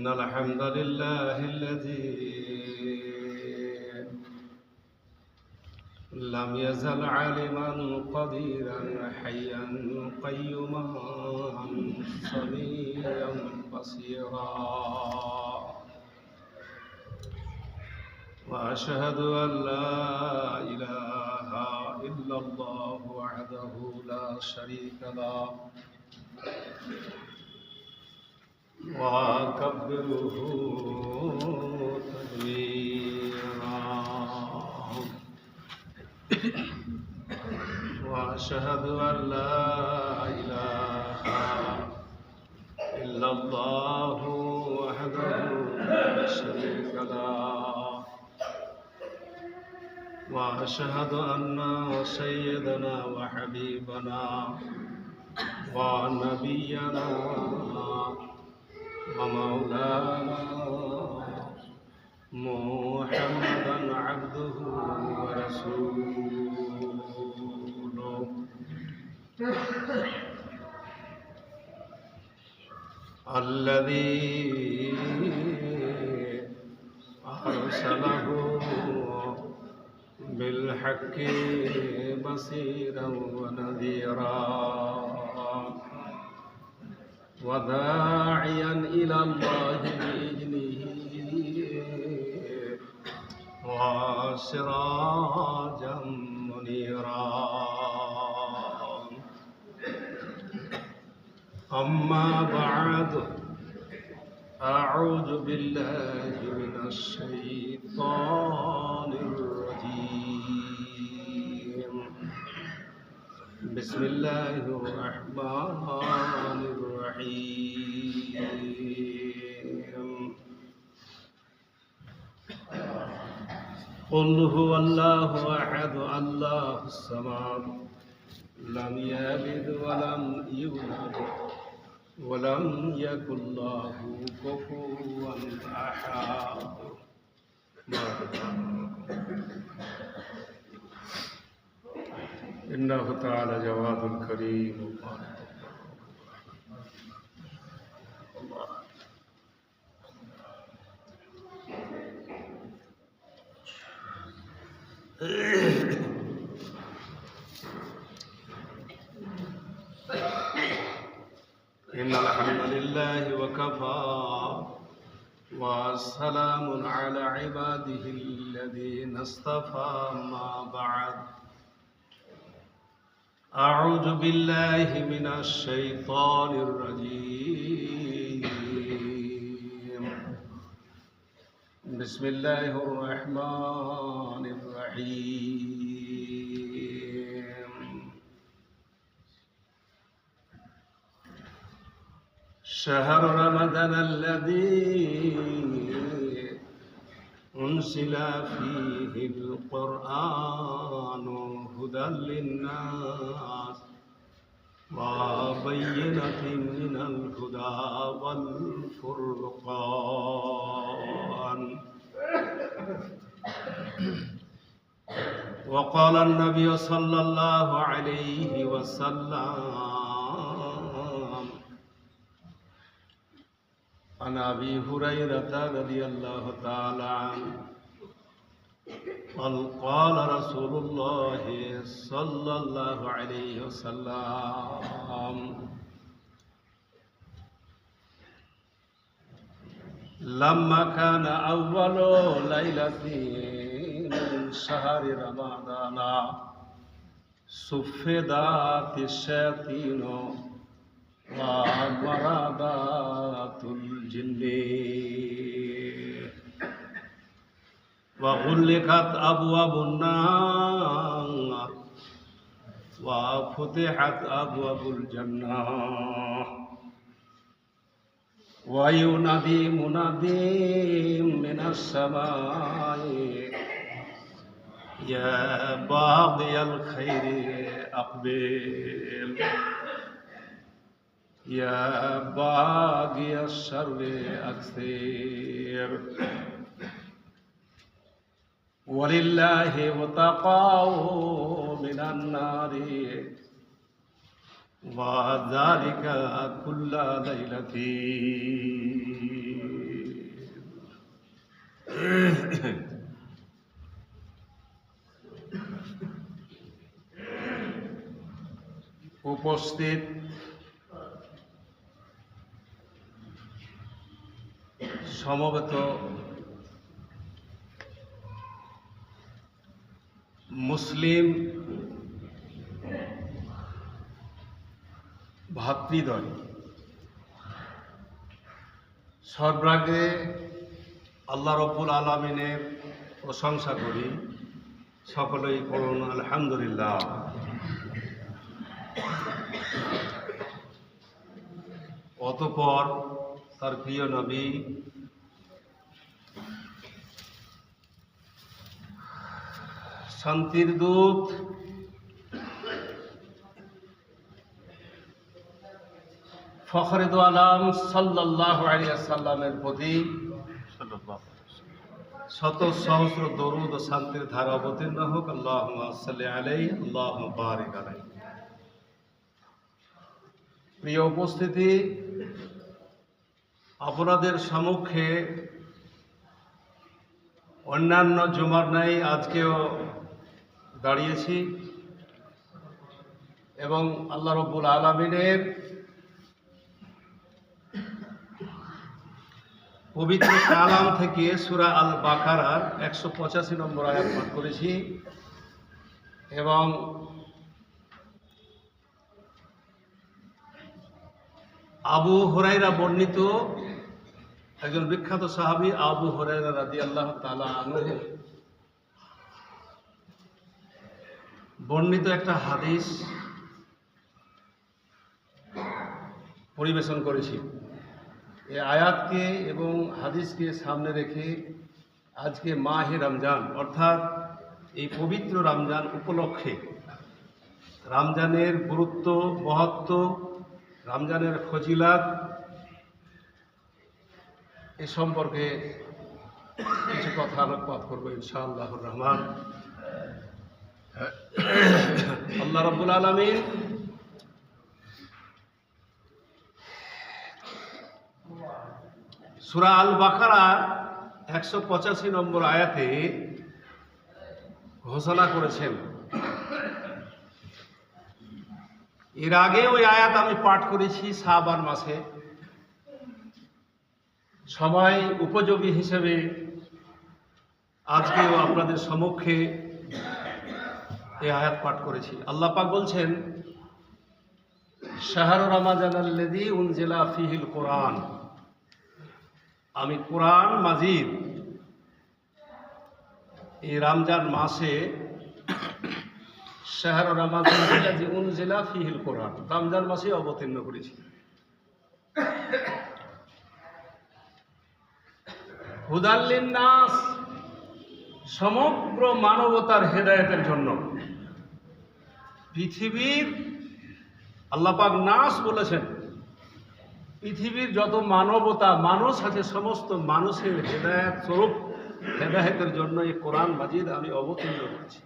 إن الحمد لله الذي لم يزل عالما قديرا حيا قيوما سميعا بصيرا وأشهد أن لا إله إلا الله وحده لا شريك له وأكبره تكبيرا وأشهد أن لا إله إلا الله وحده لا شريك له وأشهد أن سيدنا وحبيبنا ونبينا ومولانا محمدا عبده ورسوله الذي أرسله بالحق بصيرا ونذيرا وداعيا إلى الله بإذنه وسراجا منيرا أما بعد أعوذ بالله من الشيطان الرجيم بسم الله الرحمن الرحيم قل هو الله أحد الله الصمد لم يلد ولم يولد ولم يكن له كفوا أحد إنه تعالى جواد كريم إن الحمد لله وكفى وسلام على عباده الذين اصطفى ما بعد أعوذ بالله من الشيطان الرجيم بسم الله الرحمن الرحيم شهر رمضان الذي أنزل فيه القرآن هدى للناس وبينة من الهدى والفرقان وقال النبي صلى الله عليه وسلم عن أبي هريرة رضي الله تعالى عنه قال رسول الله صلى الله عليه وسلم لما كان أول ليلة من شهر رمضان صفدت الشياطين ومرادات الجن وغلقت أبواب النار وفتحت أبواب الجنة وينادي منادي من السماء يا باغي الخير أقبل يا باغي الشر أكثر ولله وتقاه من النار وذلك كل ليلة উপস্থিত সমবেত মুসলিম ভাতৃদ্বয়, সর্বাগ্রে আল্লাহ রব্বুল আলামিনের প্রশংসা করি। সকলেই পড়ুন আলহামদুলিল্লাহ। অতঃপর তার প্রিয় নবী শান্তির দূত ফখরে দু আলম সাল্লাল্লাহু আলাইহি ওয়াসাল্লামের প্রতি শত সহস্র দরুদ ও শান্তির ধারা অবতীর্ণ হোক। আল্লাহুম্মা সাল্লি আলাইহি আল্লাহুম্মা বারিক আলাইহি। প্রিয় উপস্থিতি, আপনাদের সম্মুখে অন্যান্য জুমার ন্যায় আজকেও দাঁড়িয়েছি এবং আল্লাহ রব্বুল আলামিনের পবিত্র কালাম থেকে সূরা আল বাকারার 185 নম্বর আয়াত পাঠ করেছি এবং আবু হুরায়রা বর্ণিত একজন বিখ্যাত সাহাবী আবু হুরায়রা রাদিয়াল্লাহু তাআলা আনহু বর্ণিত একটা হাদিস পরিবেশন করেছি। এই আয়াতকে এবং হাদিসকে সামনে রেখে আজকে মাহে রমজান অর্থাৎ এই পবিত্র রমজান উপলক্ষে রমজানের গুরুত্ব, মহত্ব, রমজানের ফজিলাত এ সম্পর্কে কিছু কথা আলোকপাত করবো ইনশাআল্লাহুর রহমান। আল্লাহ রাব্বুল আলামিন সূরা আল বাকারা 185 নম্বর আয়াতে ঘোষণা করেছেন। এর আগে ওই আয়াত আমি পাঠ করেছি শাবান মাসে, সময় উপযোগী হিসেবে আজকেও আপনাদের সম্মুখে এই আয়াত পাঠ করেছি। আল্লাহ পাক বলছেন, শাহরু রমাজানাল্লাযী উনজিলা ফীহিল কুরআন। আমি কুরআন মাজিদ এই রমজান মাসে শাহরু রমাজানাল্লাযী উনজিলা ফীহিল কুরআন, রমজান মাসে অবতীর্ণ করেছি। হুদাল লিন্নাস, সমগ্র মানবতার হেদায়েতের জন্য। পৃথিবীর আল্লাহ পাক নাস বলেছেন, পৃথিবীর যত মানবতা মানুষ আছে সমস্ত মানুষের হেদায়েত স্বরূপ, হেদায়েতের জন্য এই কোরআন মাজিদ আমি অবতীর্ণ করেছি।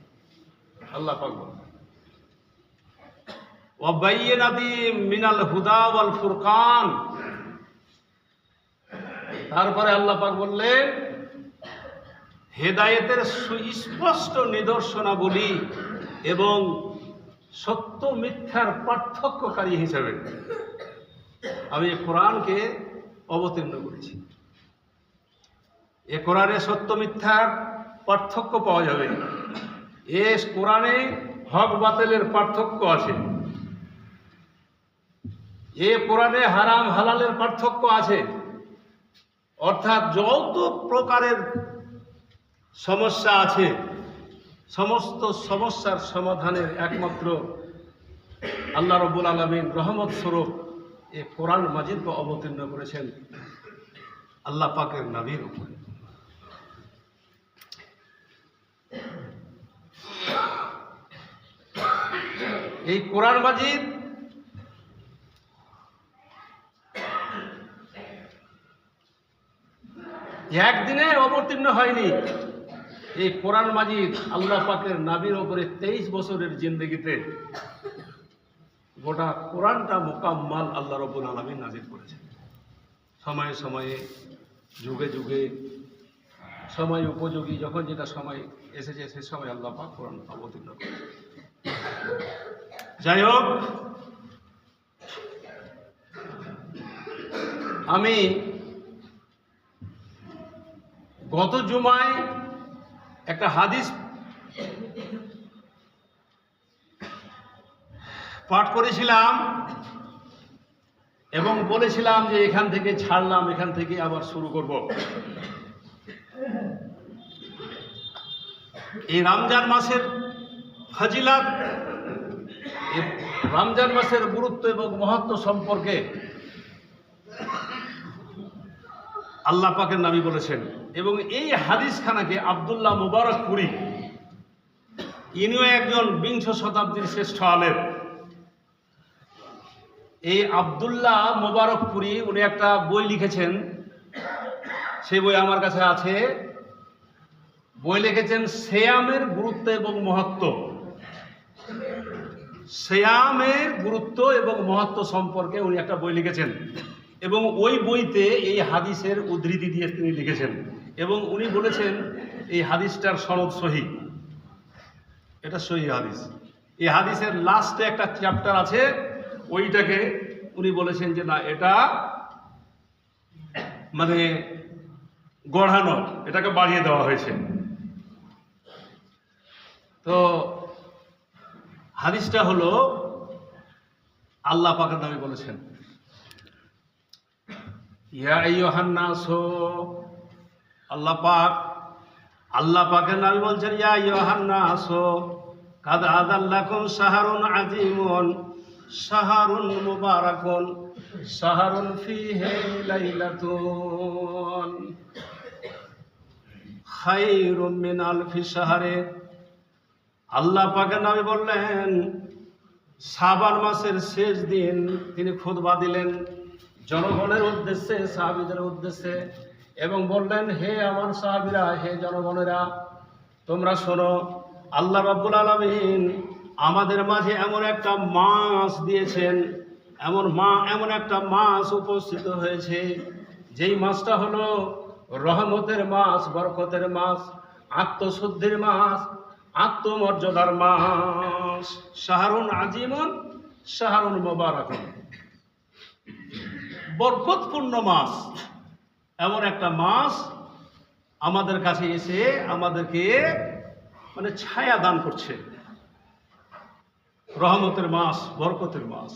আল্লাহ পাক বলেন, ওয়া বাইয়িনাতিম মিনাল হুদা ওয়াল ফুরকান। তারপরে আল্লাহ পাক বললেন, হেদায়েতের সুস্পষ্ট নিদর্শনাবলী এবং সত্য মিথ্যার পার্থক্যকারী হিসেবে আমি কোরআনকে অবতীর্ণ করেছি। এ কোরআনে সত্য মিথ্যার পার্থক্য পাওয়া যাবে। এ কোরআনে হক বাতিলের পার্থক্য আছে। এ কোরআনে হারাম হালালের পার্থক্য আছে। অর্থাৎ যত প্রকারের সমস্যা আছে সমস্ত সমস্যার সমাধানের একমাত্র আল্লাহ রাব্বুল আলামিন রহমত স্বরূপ এই কোরআন মাজিদকে অবতীর্ণ করেছেন আল্লাহ পাকের নবীর উপরে। এই কোরআন মাজিদ একদিনে অবতীর্ণ হয়নি। এই কোরআন মাজিদ আল্লাহ পাকের নবীর উপরে 23 বছরের জিন্দেগিতে গোটা কোরআনটা মুকাম্মাল আল্লাহ রাব্বুল আলামিন নাজিল করেছেন। সময়ে সময়ে যুগে যুগে সময় উপযোগী, যখন যেটা সময় এসেছে সে সময় আল্লাহ পাক কোরআন অবতীর্ণ করেছে। যাই হোক, আমি গত জুমায় একটা হাদিস পাঠ করেছিলাম এবং বলেছিলাম যে এখান থেকে ছাড়লাম, এখান থেকে আবার শুরু করব। এই রমজান মাসের ফজিলত, রমজান মাসের গুরুত্ব এবং মহত্ব সম্পর্কে আল্লাহ পাকের নবী বলেছেন। এবং এই হাদিসখানাকে আব্দুল্লাহ মুবারকপুরী, ইনিও একজন বিংশ শতাব্দীর শ্রেষ্ঠ আলেম। এই আব্দুল্লাহ মুবারকপুরী উনি একটা বই লিখেছেন, সেই বই আমার কাছে আছে। বই লিখেছেন সিয়ামের গুরুত্ব এবং মহত্ব। সিয়ামের গুরুত্ব এবং মহত্ব সম্পর্কে উনি একটা বই লিখেছেন এবং ওই বইতে এই হাদিসের উদ্ধৃতি দিয়ে তিনি লিখেছেন এবং উনি বলেছেন এই হাদিসটার সনদ সহি, এটা সহি হাদিস। এই হাদিসের লাস্টে একটা চ্যাপ্টার আছে, ওইটাকে উনি বলেছেন যে না, এটা মানে গড়ানো, এটাকে বাড়িয়ে দেওয়া হয়েছে। তো হাদিসটা হলো আল্লাহ পাকের নবী বলেছেন, ইয়া আইয়ুহান নাস, আল্লাহ পাকের নবী বলছেন ইয়া আইয়ুহান নাস কাদ আযাল্লাকুম শাহরুন আযীমুন শাহরুন মুবারাকুন শাহরুন ফীহি লাইলাতুন খায়রুম মিন আলফি শাহরে। আল্লাহ পাকের নবী বললেন, শাবান মাসের শেষ দিন তিনি খুতবা দিলেন জনগণের উদ্দেশ্যে, সাহাবীদের উদ্দেশ্যে, এবং বললেন, হে আমার সাহাবীরা, হে জনগণেরা, তোমরা শোনো, আল্লাহ রাব্বুল আলামিন আমাদের মাঝে এমন একটা মাস দিয়েছেন, এমন একটা মাস উপস্থিত হয়েছে, যেই মাসটা হলো রহমতের মাস, বরকতের মাস, আত্মশুদ্ধির মাস, আত্মমর্যাদার মাস। শাহরুন আজিমুন শাহরুন মুবারাকুন, বরকতপূর্ণ মাস, এমন একটা মাস আমাদের কাছে এসে আমাদেরকে মানে ছায়া দান করছে। রহমতের মাস, বরকতের মাস।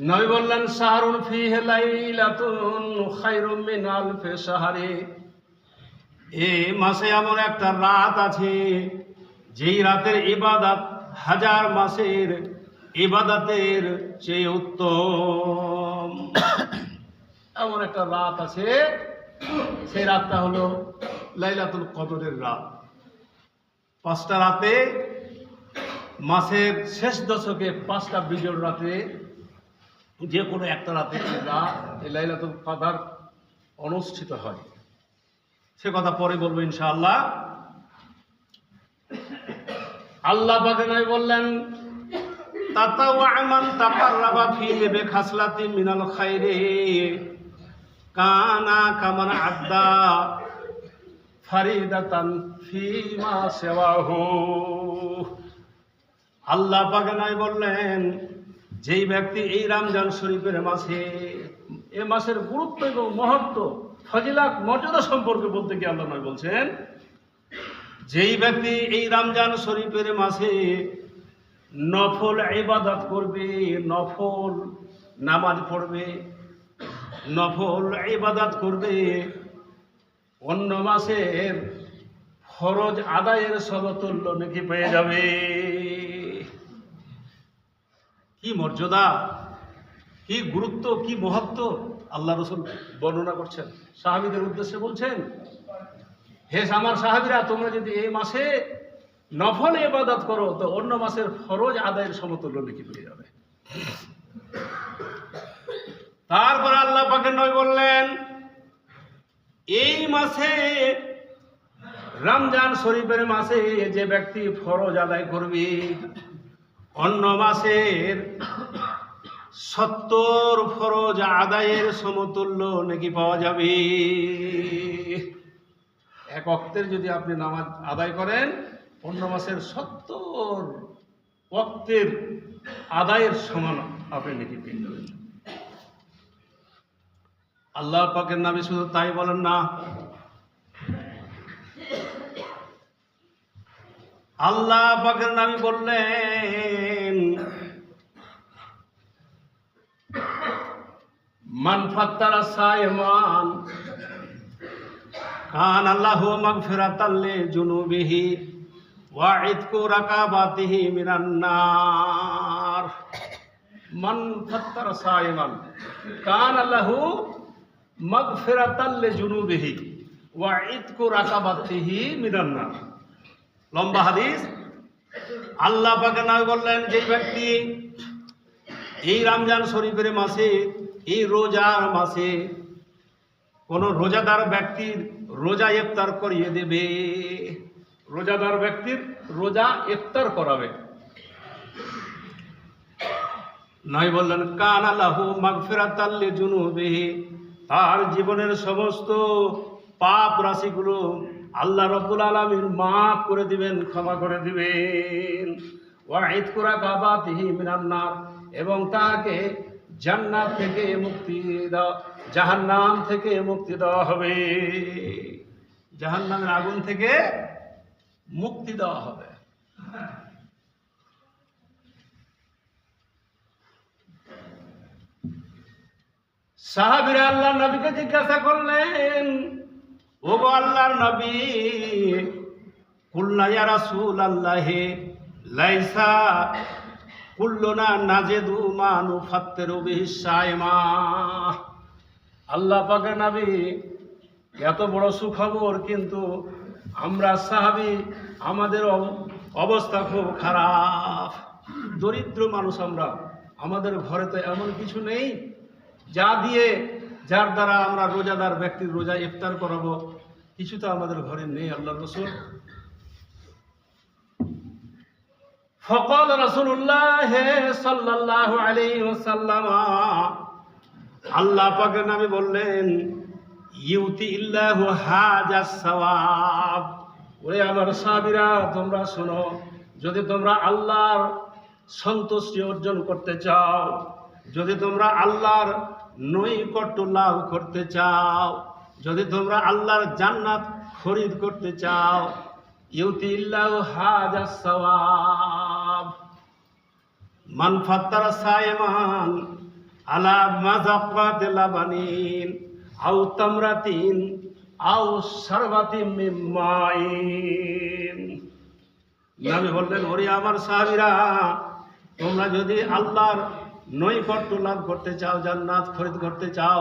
নবী বললেন, শাহরুন ফীহি লাইলাতুন খায়রুম মিন আলফি শাহরি, এই মাসে এমন একটা রাত আছে যেই রাতের ইবাদত হাজার মাসের ইবাদতের চেয়ে উত্তম। এমন একটা রাত আছে, সেই রাতটা হলো লাইলাতুল কদরের রাত। 5টা রাতে, মাসের শেষ দশকে 5টা বিজোড় রাতে, যে কোনো একটা রাতে এই লাইলাতুল কদর অনুষ্ঠিত হয়। সে কথা পরে বলবো ইনশাআল্লাহ। আল্লাহ পাক নবী বললেন, তাতাওয়া মান তাকাররাবা ফীহি বিখাসলাতিন মিনাল খায়রি কানা কামান আদ্দা ফারিদাতান ফীমা সিওয়াহু। আল্লাহ পাক নবী বললেন, যেই ব্যক্তি এই রমজান শরীফের মাসে, এ মাসের গুরুত্ব এবং মহত্ব, ফজিলত, মর্যাদা সম্পর্কে বলতে গিয়ে আল্লাহ নবী বলছেন, যেই ব্যক্তি এই রমজান শরীফের মাসে নফল ইবাদত করবে, নফল নামাজ পড়বে, নফল ইবাদত করবে, অন্য মাসের ফরজ আদায়ের সমতুল্য নেকি পেয়ে যাবে। কি মর্যাদা, কি গুরুত্ব, কি মহত্ব আল্লাহ রাসূল বর্ণনা করছেন, সাহাবীদের উদ্দেশ্যে বলছেন, হে আমার সাহাবীরা, তোমরা যদি এই মাসে নফল ইবাদত করো তো অন্য মাসের ফরজ আদায়ের সমতুল্য নেকি পেয়ে যাবে। তারপর আল্লাহ পাকের নবী বললেন, এই মাসে রমজান শরীফের মাসে যে ব্যক্তি ফরজ আদায় করবে, অন্য মাসের 70 ফরজ আদায়ের সমতুল্য নেকি পাওয়া যাবে। এক ওয়াক্তের যদি আপনি নামাজ আদায় করেন, অন্য মাসের 70 ওয়াক্তের আদায়ের সমান আপনি নেকি পেয়ে যাবেন। আল্লাহ পাকের নবী শুধু তাই বলেন না, আল্লাহ পাকের নবী বললেন, মান ফাত্তারা সায়মান কান আল্লাহু মাগফিরাতাল লিজুনুবিহি ওয়া ইতকু রাকাবাতিহি মিনান নার। মান ফাত্তারা সায়মান কান আল্লাহু মাগফিরাতাল লিজুনুবিহি ওয়া ইতকু রাকাবাতিহি মিনান নার। লম্বা হাদিস। আল্লাহ পাক নবী বললেন, যে ব্যক্তি এই রমজান শরীফের মাসে, এই রোজার মাসে কোন রোজাদার ব্যক্তির রোজা ইফতার করিয়ে দেবে, রোজাদার ব্যক্তির রোজা ইফতার করাবে, নয় বললেন কানা লাহু মাগফিরাতাল লিজুনুবিহি, তার জীবনের সমস্ত পাপ রাশিগুলো আল্লাহ রাব্বুল আলামিন মাফ করে দিবেন, ক্ষমা করে দিবেন। ওয়া ইতকু রাকাবাতিহি মিনান নার, এবং তাকে জান্নাত থেকে মুক্তি দেওয়া, জাহান্নাম থেকে মুক্তি দেওয়া হবে, জাহান্নামের আগুন থেকে মুক্তি দেওয়া হবে। সাহাবীরা আল্লাহর নবীকে জিজ্ঞাসা করলেন, ওগো আল্লাহর নবী, কুল্লা ইয়া রাসূলুল্লাহ লাইসা কুল্লুনা নাজিদু মা নুফাত্তিরু বিহি সায়মা। আল্লাহ পাকের নবী, এত বড় সুখবর, কিন্তু আমরা সাহাবী, আমাদের অবস্থা খুব খারাপ, দরিদ্র মানুষ আমরা, আমাদের ঘরে তো এমন কিছু নেই যা দিয়ে, যার দ্বারা আমরা রোজাদার ব্যক্তির রোজা ইফতার করাবো, কিছু তো আমাদের ঘরে নেই আল্লাহর রাসূল। ফকাল রাসূলুল্লাহ সাল্লাল্লাহু আলাইহি ওয়াসাল্লাম, আল্লাহ পাকের নবী বললেন, ইউতি ইল্লাহু হাজাস সাওয়াব। ওরে আমার সাহাবীরা, তোমরা শোনো, যদি তোমরা আল্লাহর সন্তুষ্টি অর্জন করতে চাও, যদি তোমরা আল্লাহর নৈকট্য লাভ করতে চাও, যদি তোমরা আল্লাহর জান্নাত খরিদ করতে চাও, ইউতিল্লাহু হাজাস সাওয়াব মান ফাত্তারা সায়মান আলা মাযাক্কাতি লাবানিন আও তামরাতিন আও শারবাতিন মিন মাইন। নবী বললেন, ওরে আমার সাহাবীরা, তোমরা যদি আল্লাহর নৈকট্য লাভ করতে চাও, জান্নাত খরিদ করতে চাও,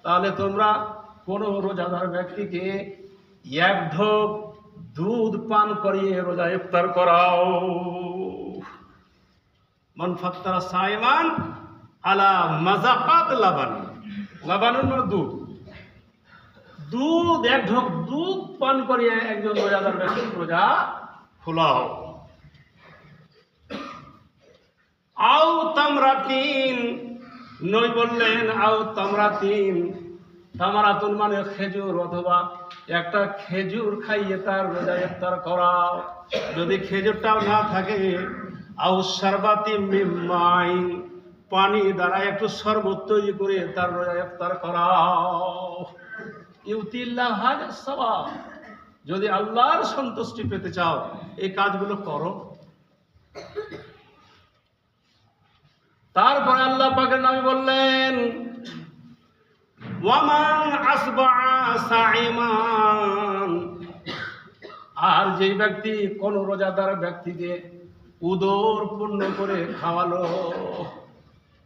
তাহলে তোমরা কোনো রোজাদার ব্যক্তিকে এক ঢোক দুধ পান করিয়ে রোজা ইফতার করাও। মান ফাত্তারা সায়মান আলা মাযাকাত লাবান, লাবানুন মানে দুধ, দুধ এক ঢোক দুধ পান করিয়ে একজন রোজাদার ব্যক্তির রোজা খোলাও। আও তামরাতিন, নই বললেন আও তামরাতিন, তামারাতুন মানে খেজুর, অথবা একটা খেজুর খাইয়ে তার রোজা ইফতার করাও। যদি খেজুরটাও না থাকে, আও শারবাতিন মিন মাইন, পানি দ্বারা একটু শরবত তৈরি করে তার রোজা ইফতার করাও। ইউতিল্লাহ হাজাস সাওয়াব, যদি আল্লাহর সন্তুষ্টি পেতে চাও এই কাজগুলো করো। তারপরে আল্লাহ পাকের নবী বললেন, ওয়ামান আসবাআ সাইমান, আর যেই ব্যক্তি কোন রোজাদার ব্যক্তিকে উদর পূর্ণ করে খাওয়ালো,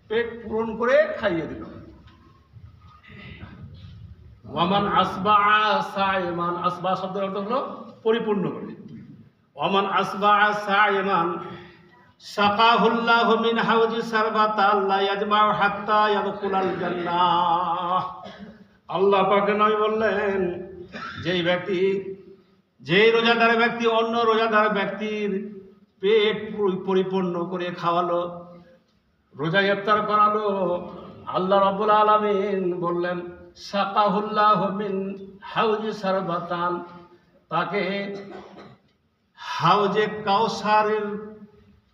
পেট পূরণ করে খাইয়ে দিল। ওয়ামান আসবাআ সাইমান, আসবা শব্দের অর্থ হলো পরিপূর্ণ করে। ওয়ামান আসবাআ সাইমান সাকাহুল্লাহু মিন হাউজি সারবাতা লা ইয়াজমাউ হাত্তা ইয়াদখুলাল জান্নাহ। আল্লাহ পাক নবী বললেন, যেই ব্যক্তি, যেই রোজাদার ব্যক্তি অন্য রোজাদার ব্যক্তির পেট পরিপূর্ণ করে খাওয়ালো, রোজা ইফতার করালো, আল্লাহ রাব্বুল আলামিন বললেন সাকাহুল্লাহু মিন হাউজি সারবাতান, তাকে হাউজে কাউসারের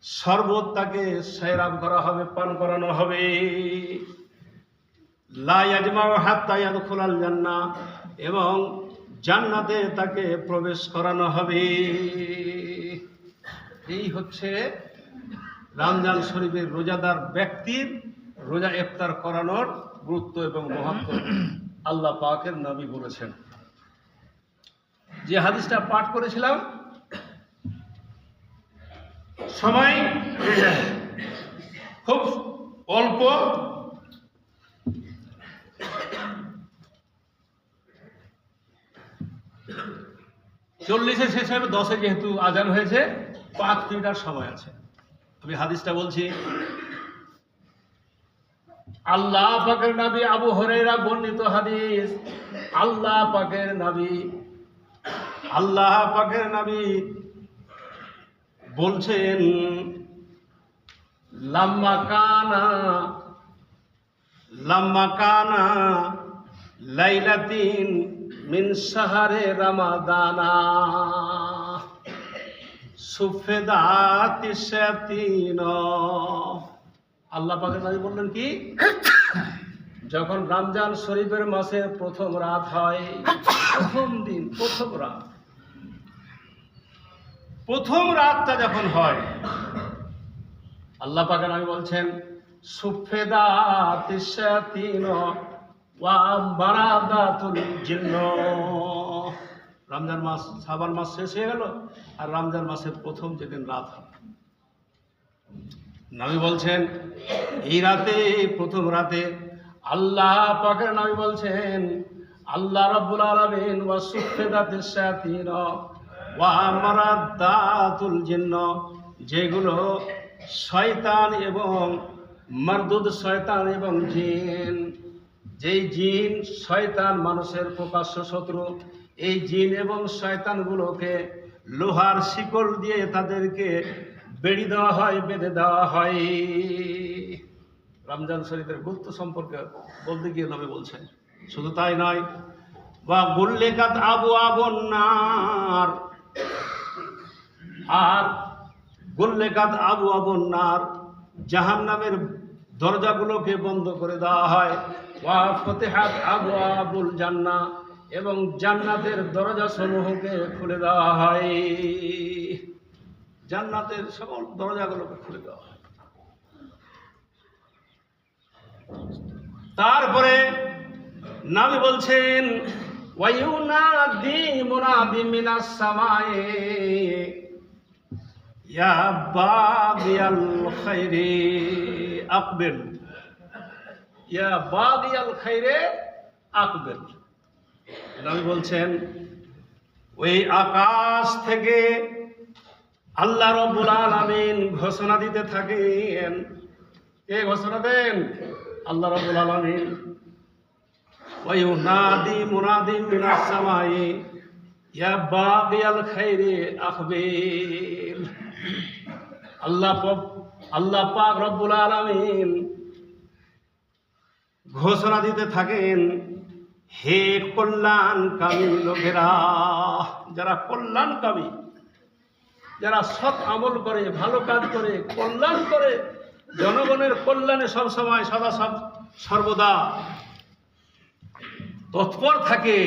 শরবত তাকে সেরাব করা হবে, পান করানো হবে। লা ইয়াজমাউ হাত্তা ইয়াদখুলাল জান্নাহ, এবং জান্নাতে তাকে প্রবেশ করানো হবে। এই হচ্ছে রমজান শরীফের রোজাদার ব্যক্তির রোজা ইফতার করানোর গুরুত্ব এবং মহত্ব আল্লাহ পাকের নবী বলেছেন। যে হাদিসটা পাঠ করেছিলাম, সময় খুব অল্প, চল্লিশে শেষ হবে, 10-এ যেহেতু আজান হয়েছে 5 মিনিটের সময় আছে। আমি হাদিসটা বলছি। আল্লাহ পাকের নবী আবু হুরায়রা বর্ণিত হাদিস। আল্লাহ পাকের নবী বলছেন লাম্মা কানা লাইলাতিন মিন শাহরে রমাদানা সুফেদাতিশ শায়াতিন। আল্লাহ পাকের নবী বললেন কি, যখন রমজান শরীফের মাসের প্রথম রাত হয়, প্রথম দিন, প্রথম রাতটা যখন হয়, আল্লাহ পাকের নবী বলছেন সুফেদাতিশ শায়াতিন ওয়া বারাদাতুল জিন্ন। রমজান মাস, শাবান মাস শেষ হয়ে গেল, আর রমজান মাসের প্রথম যেদিন রাত হয়, নবী বলছেন এই রাতে, প্রথম রাতে আল্লাহ পাকের নবী বলছেন আল্লাহ রাব্বুল আলামিন ওয়া সুফেদাতিশ শায়াতিন ওয়া মারাদাতুল জিন্ন, যেগুলো শয়তান এবং মারদুদ শয়তান এবং জিন, যেই জিন শয়তান মানুষের প্রকাশ্য শত্রু, এই জিন এবং শয়তানগুলোকে লোহার শিকল দিয়ে তাদেরকে বেড়ি দেওয়া হয়, বেঁধে দেওয়া হয়। রমজান শরীফের গুরুত্ব সম্পর্কে বলতে গিয়ে নবী বলছেন, শুধু তাই নয়, বা গুল্লিকাত আবওয়াবুন নার, আর গুল্লিকাত আবওয়াবুন নার, জাহান্নামের দরজাগুলোকে বন্ধ করে দেওয়া হয়। ওয়া ফতিহাত আবওয়াবুল জান্নাহ, এবং জান্নাতের দরজা সমূহকে খুলে দেওয়া হয়, জান্নাতের সকল দরজাগুলোকে খুলে দেওয়া হয়। তারপরে নবী বলছেন ওয়ায়ুনাদি মুনাদি মিনাস সামায়ে ইয়া বাগিয়াল খাইরি আকবিল, ইয়া বাগিয়াল খাইরে আকবিল। নবী বলছেন ওই আকাশ থেকে আল্লাহ রাব্বুল আলামিন ঘোষণা দিতে থাকেন। কে ঘোষণা দেন? আল্লাহ রাব্বুল আলামিন। ওয়ায়ুনাদি মুনাদি মিনাস সামায়ে ইয়া বাগিয়াল খাইরি আকবিল। আল্লাহ পাক রব্বুল আলামিন ঘোষণা দিতে থাকেন, হে কল্যাণকামী লোকেরা, যারা কল্যাণকামী, যারা সৎ আমল করে, ভালো কাজ করে, কল্যাণ করে, জনগণের কল্যাণে সবসময় সদা সর্বদা তৎপর থাকে,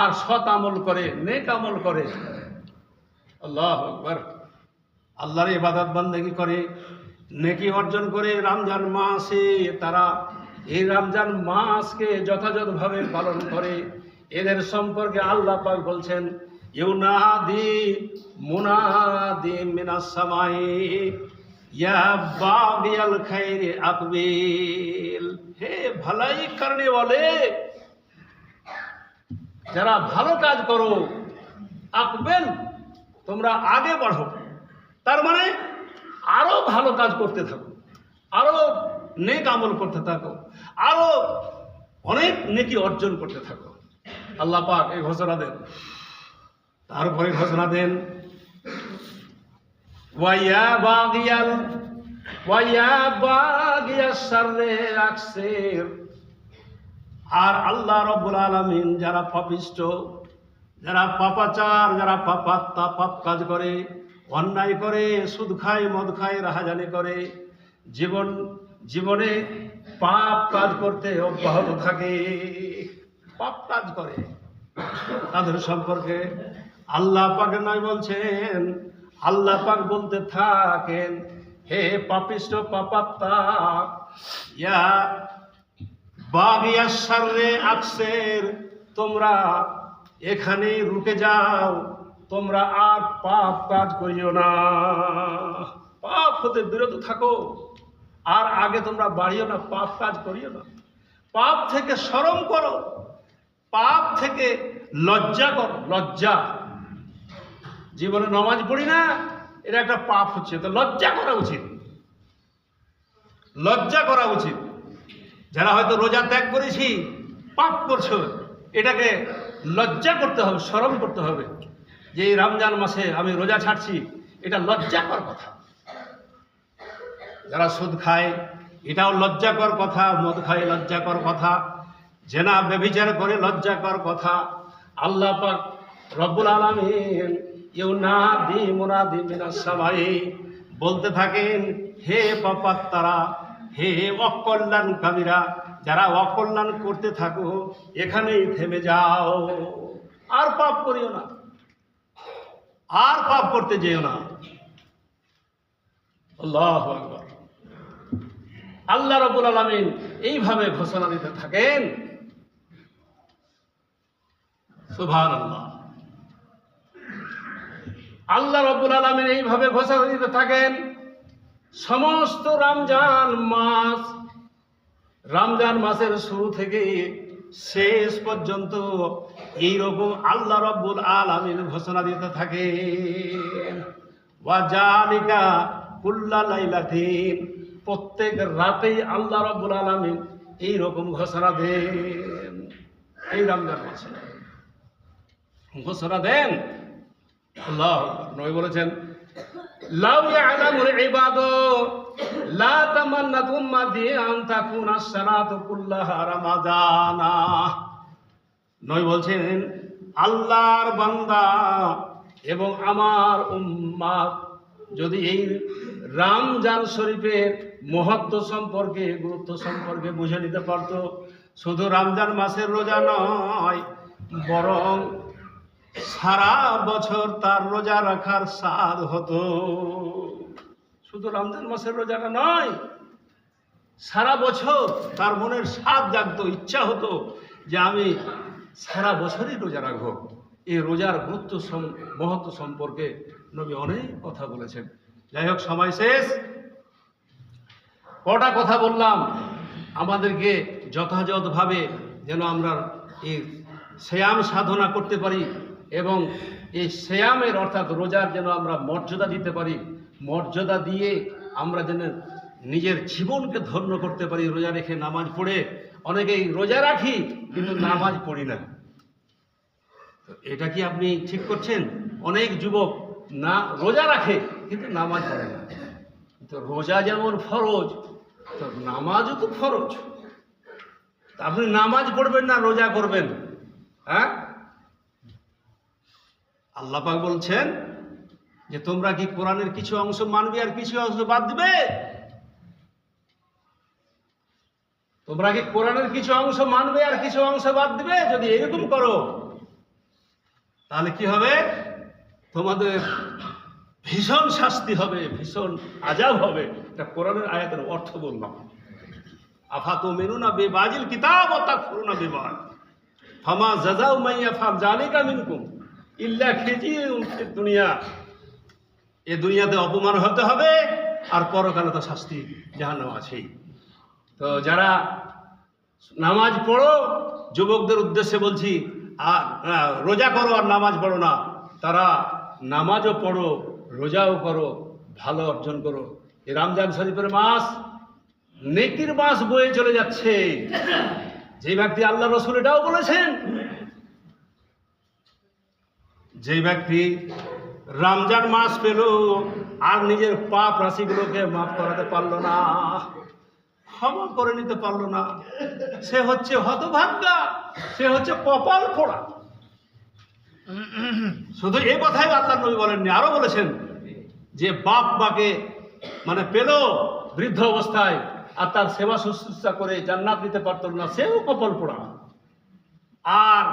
আর সৎ আমল করে, নেক আমল করে, আল্লাহু আকবার, আল্লাহর ইবাদত বান্দেগি করে, নেকি অর্জন করে, রমজান মাসে তারা এই রমজান মাসকে যথাযথভাবে পালন করে, এদের সম্পর্কে আল্লাহ পাক বলছেন ইউনাদি মুনাদি মিনাস সামায়ে ইয়া বাগিয়াল খাইরি আকবিল। হে ভালাই করনে ওয়ালে, যারা ভালো কাজ করো, আকবিল, তোমরা আগে বাড়ো। তার মানে আরো ভালো কাজ করতে থাকো, আরো নেক আমল করতে থাকো, আরো অনেক নেকি অর্জন করতে থাকো। আল্লাহ পাক এই ঘোষণা দেন। তারপরে ঘোষণা দেন ওয়াইয়া বাগিয়াল ওয়া বাগিয়াস শাররে আকসির, আর আল্লাহ রাব্বুল আলামিন যারা পাপিষ্ঠ, যারা পাপাচার, যারা পাপ কাজ করে, অন্যায় করে, সুদ খায়, মদ খায়, রাহাজানি করে, জীবনে পাপ কাজ করতে অব্যাহত থাকে, পাপ কাজ করে, তাদের সম্পর্কে আল্লাহ পাক নয় বলছেন, আল্লাহ পাক বলতে থাকেন, হে পাপিষ্ঠ পাপাত্মা, ইয়া বাগিয়াস শাররে আকসির, তোমরা এখানে রুকে যাও, তোমরা আর পাপ কাজ করিও না, পাপ হতে বিরত থাকো, আর আগে তোমরা বাড়িও না, পাপ কাজ করিও না, পাপ থেকে শরম করো, পাপ থেকে লজ্জা করো, লজ্জা। জীবনে নামাজ পড়ি না, এটা একটা পাপ হচ্ছে, তো লজ্জা করা উচিত, লজ্জা করা উচিত। যারা হয়তো রোজা ত্যাগ করেছি, পাপ করছো, এটাকে লজ্জা করতে হবে, শরম করতে হবে যে এই রমজান মাসে আমি রোজা ছাড়ছি, এটা লজ্জাকর কথা। যারা সুদ খায়, এটাও লজ্জাকর কথা, মদ খায় লজ্জাকর কথা, জেনা ব্যভিচার করে লজ্জাকর কথা। আল্লাহ পাক রব্বুল আলামিন ইউনাদি মুনাদি মিনাস সামাই, বলতে থাকেন, হে পাপাত্মারা, হে অকল্যাণকামীরা, যারা অকল্যাণ করতে থাকো, এখানেই থেমে যাও, আর পাপ করিও না, আর পাপ করতে যেও না। আল্লাহু আকবার। আল্লাহ রাব্বুল আলামিন এইভাবে ঘোষণা দিতে থাকেন, সুবহানাল্লাহ। আল্লাহ রাব্বুল আলামিন এইভাবে ঘোষণা দিতে থাকেন, সমস্ত রমজান মাসের শুরু থেকে শেষ পর্যন্ত এইরকম আল্লাহ রাব্বুল আলামিন ঘোষণা দিতে থাকেন, ওয়া জালিকা কুল্লা লাইলাতিন, প্রত্যেক রাতেই আল্লাহ রাব্বুল আলামিন এইরকম ঘোষণা দেন। এই রমজান মাসে ঘোষণা দেন। আল্লাহ নবী বলেছেন, লাউ ইয়ালামুল ইবাদু লা তামান্নাতু উম্মতি আন তাকুনা সালাতু কুল্লাহা রামাদানা। নবী বলছেন, আল্লাহর বান্দা এবং আমার উম্মত যদি এই রমজান শরীফের মহত্ব সম্পর্কে, গুরুত্ব সম্পর্কে বুঝে নিতে পারত, শুধু রমজান মাসের রোজা নয়, বরং সারা বছর তার রোজা রাখার স্বাদ হতো। শুধু রমজান মাসের রোজাটা নয়, সারা বছর তার মনের স্বাদ জাগতো, ইচ্ছা হতো যে আমি সারা বছরই রোজা রাখবো। এই রোজার গুরুত্ব মহত্ব সম্পর্কে নবী অনেক কথা বলেছেন। যাই হোক, সময় শেষ। কটা কথা বললাম, আমাদেরকে যথাযথভাবে যেন আমরা এই সিয়াম সাধনা করতে পারি এবং এই সিয়ামের অর্থাৎ রোজার যেন আমরা মর্যাদা দিতে পারি, মর্যাদা দিয়ে আমরা যেন নিজের জীবনকে ধন্য করতে পারি। রোজা রেখে, নামাজ পড়ে, অনেকেই রোজা রাখি কিন্তু নামাজ পড়ি না, এটা কি আপনি ঠিক করছেন? অনেক যুবক না রোজা রাখে কিন্তু নামাজ পড়ে না। তো রোজা যেমন ফরজ, তো নামাজও তো ফরজ। আপনি নামাজ পড়বেন না, রোজা করবেন? হ্যাঁ, আল্লাহ পাক বলছেন যে তোমরা কি কোরআনের কিছু অংশ মানবে আর কিছু অংশ বাদ দিবে? তোমরা কি কোরআনের কিছু অংশ মানবে আর কিছু অংশ বাদ দিবে? যদি এরকম করো তাহলে কি হবে? তোমাদের ভীষণ শাস্তি হবে, ভীষণ আযাব হবে। এটা কোরআনের আয়াতের অর্থ বললাম। আফাতুমিনুনা বিবাজিল কিতাব ওয়া তাকফুরুনা বিবাদ ফামা জাযাউ মান ইয়াফআল যালিকা মিনকুম ইল্লা খিজিয়ুন ফিদ দুনিয়া। এই দুনিয়াতে অপমান হতে হবে আর পরকালে তো শাস্তি জাহান্নাম আছেই। তো যারা নামাজ পড়ো, যুবকদের উদ্দেশ্যে বলছি, আর রোজা করো আর নামাজ পড়ো না, তারা নামাজও পড়ো, রোজাও করো, ভালো অর্জন করো। এই রমজান শরীফের মাস নেকির মাস বয়ে চলে যাচ্ছে। যে ব্যক্তি, আল্লাহ রসুল এটাও বলেছেন, যে ব্যক্তি রমজান মাস পেল আর নিজের পাপ রাশিগুলোকে মাফ করাতে পারলো না, ক্ষমা করে নিতে পারলো না। সে হচ্ছে হতভাগ্যা, সে হচ্ছে কপাল পোড়া। শুধু এই কথাই আল্লাহ নবী বলেননি, আরো বলেছেন যে বাপ মাকে মানে পেল বৃদ্ধ অবস্থায় আর তার সেবা শুশ্রূষা করে জান্নাত দিতে পারতো না, সেও কপাল পোড়া। আর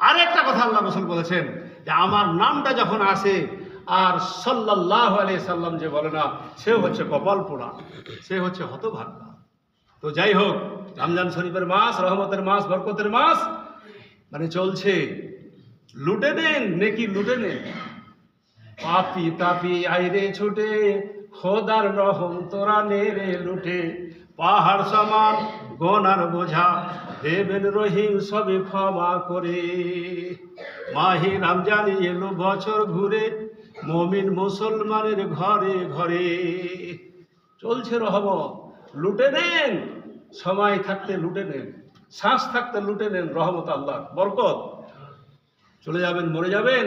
আরেকটা কথা আল্লাহ রাসূল বলেছেন যে আমার নামটা যখন আসে আর সাল্লাল্লাহু আলাইহি সাল্লাম যে বলে না, সেও হচ্ছে কপাল পোড়া, সে হচ্ছে হতভাগ্যা। তো যাই হোক, রমজান শরীফের মাস, রহমতের মাস, বরকতের মাস মানে চলছে। লুটে নেন, নেকি লুটে নেন। পাপি তাপি আইরে ছুটে, খোদার রহম তোরা নেরে লুটে। পাহাড় সমান গোনার বোঝা, দেবেন রহিম সবে ক্ষমা করে। মাহি রমজান এলো বছর ঘুরে, মমিন মুসলমানের ঘরে ঘরে। চলছে রহমত, লুটে নেন, সময় থাকতে লুটে নেন, শ্বাস থাকতে লুটে নেন রহমত আল্লাহ, বরকত। চলে যাবেন, মরে যাবেন,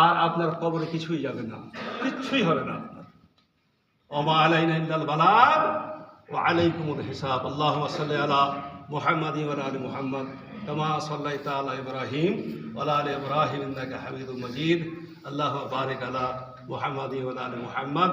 আর আপনার কবরে কিছুই যাবে না, কিচ্ছুই হবে না আপনার। ওমা আলাইনা ইল্লাল বালাগ ওয়া আলাইকুমুল হিসাব। আল্লাহুম্মা সাল্লি আলা মুহাম্মাদিন ওয়া আলি মুহাম্মাদ কামা সাল্লাইতা আলা ইব্রাহিম ওয়া আলি ইব্রাহিম ইন্নাকা হামিদুম মাজিদ। আল্লাহুম্মা বারিক আলা মুহাম্মাদিন ওয়া আলি মুহাম্মাদ।